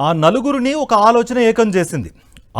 ఆ నలుగురిని ఒక ఆలోచన ఏకం చేసింది.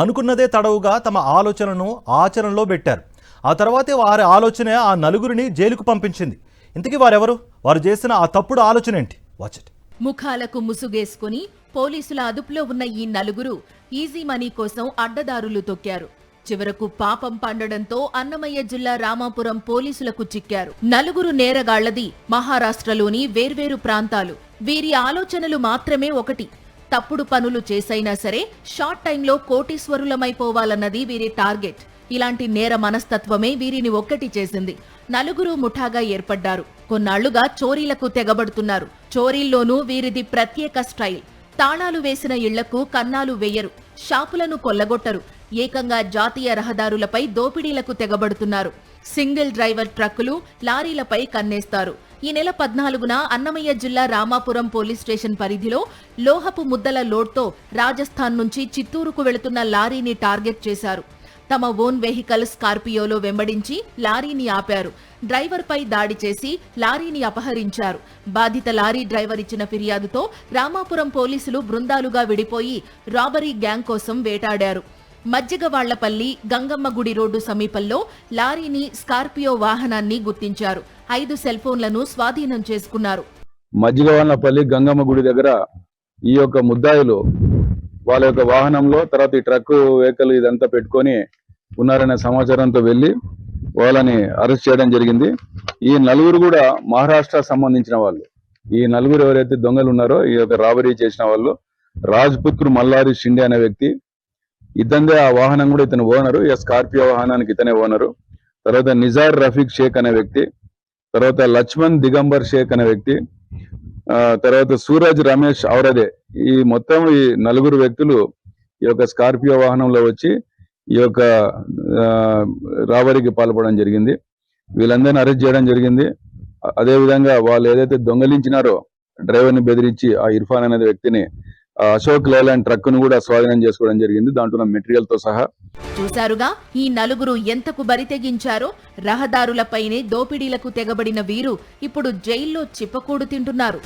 అనుకున్నదే తడవుగా తమ ఆలోచనను ఆచరణలో పెట్టారు. ఆ తర్వాతే వారి ఆలోచన ఆ నలుగురిని జైలుకు పంపించింది. ఇంతకీ వారెవరు? వారు చేసిన ఆ తప్పుడు ఆలోచన ఏంటి? Watch it. ముఖాలకు ముసుగేసుకుని పోలీసుల అదుపులో ఉన్న ఈ నలుగురు ఈజీ మనీ కోసం అడ్డదారులు తొక్కారు. చివరకు పాపం పండడంతో అన్నమయ్య జిల్లా రామాపురం పోలీసులకు చిక్కారు. నలుగురు నేరగాళ్లది మహారాష్ట్రలోని వేర్వేరు ప్రాంతాలు. వీరి ఆలోచనలు మాత్రమే ఒకటి: తప్పుడు పనులు చేసైనా సరే షార్ట్ టైంలో కోటీశ్వరులమైపోవాలన్నది వీరి టార్గెట్. ఇలాంటి నేర మనస్తత్వమే వీరిని ఒక్కటి చేసింది. నలుగురు ముఠాగా ఏర్పడ్డారు. కొన్నాళ్లుగా చోరీలకు తెగబడుతున్నారు. చోరీల్లోనూ వీరిది ప్రత్యేక స్టైల్. తాళాలు వేసిన ఇళ్లకు కన్నాలు వేయరు, షాపులను కొల్లగొట్టరు, ఏకంగా జాతీయ రహదారులపై దోపిడీలకు తెగబడుతున్నారు. సింగిల్ డ్రైవర్ ట్రక్కులు, లారీలపై కన్నేస్తారు. ఈ నెల 14న అన్నమయ్య జిల్లా రామాపురం పోలీస్ స్టేషన్ పరిధిలో లోహపు ముద్దల లోడ్తో రాజస్థాన్ నుంచి చిత్తూరుకు వెళుతున్న లారీని టార్గెట్ చేశారు. తమ ఓన్ వెహికల్ స్కార్పియోలో వెంబడించి లారీని ఆపారు. డ్రైవర్పై దాడి చేసి లారీని అపహరించారు. బాధిత లారీ డ్రైవర్ ఇచ్చిన ఫిర్యాదుతో రామాపురం పోలీసులు బృందాలుగా విడిపోయి రాబరీ గ్యాంగ్ కోసం వేటాడారు. మజ్జిగవాళ్లపల్లి గంగమ్మ గుడి రోడ్డు సమీపంలో లారీని, స్కార్పియో వాహనాన్ని గుర్తించారు. 5 సెల్ ఫోన్లను స్వాధీనం చేసుకున్నారు. మజ్జిగవాళ్లపల్లి గంగమ్మ గుడి దగ్గర ఈ యొక్క ముద్దాయిలు వాళ్ళ యొక్క వాహనంలో, తర్వాత ఈ ట్రక్ వెహికల్ ఇదంతా పెట్టుకొని ఉన్నారనే సమాచారంతో వెళ్లి వాళ్ళని అరెస్ట్ చేయడం జరిగింది. ఈ నలుగురు కూడా మహారాష్ట్ర సంబంధించిన వాళ్ళు. ఈ నలుగురు ఎవరైతే దొంగలు ఉన్నారో, ఈ యొక్క రాబరీ చేసిన వాళ్ళు, రాజ్పుత్రు మల్లారి షిండే అనే వ్యక్తి, ఇతందే ఆ వాహనం కూడా ఇతను ఓనరు. ఈ స్కార్పియో వాహనానికి ఇతనే ఓనరు. తర్వాత నిజార్ రఫీక్ షేక్ అనే వ్యక్తి, తర్వాత లక్ష్మణ్ దిగంబర్ షేక్ అనే వ్యక్తి, తర్వాత సూరజ్ రమేష్ ఔరదే. ఈ మొత్తం ఈ నలుగురు వ్యక్తులు ఈ యొక్క స్కార్పియో వాహనంలో వచ్చి ఈ యొక్క రాబరీకి పాల్పడడం జరిగింది. వీళ్ళందరినీ అరెస్ట్ చేయడం జరిగింది. అదేవిధంగా వాళ్ళు ఏదైతే దొంగలించినారో డ్రైవర్ని బెదిరించి ఆ ఇర్ఫాన్ అనే వ్యక్తిని, అశోక్ లేలాండ్ ట్రక్ ను కూడా స్వాధీనం చేసుకోవడం జరిగింది, దాంట్లో మెటీరియల్ తో సహా. చూశారుగా ఈ నలుగురు ఎంతకు బరితెగించారో. రహదారులపైనే దోపిడీలకు తెగబడిన వీరు ఇప్పుడు జైల్లో చిప్పకూడు తింటున్నారు.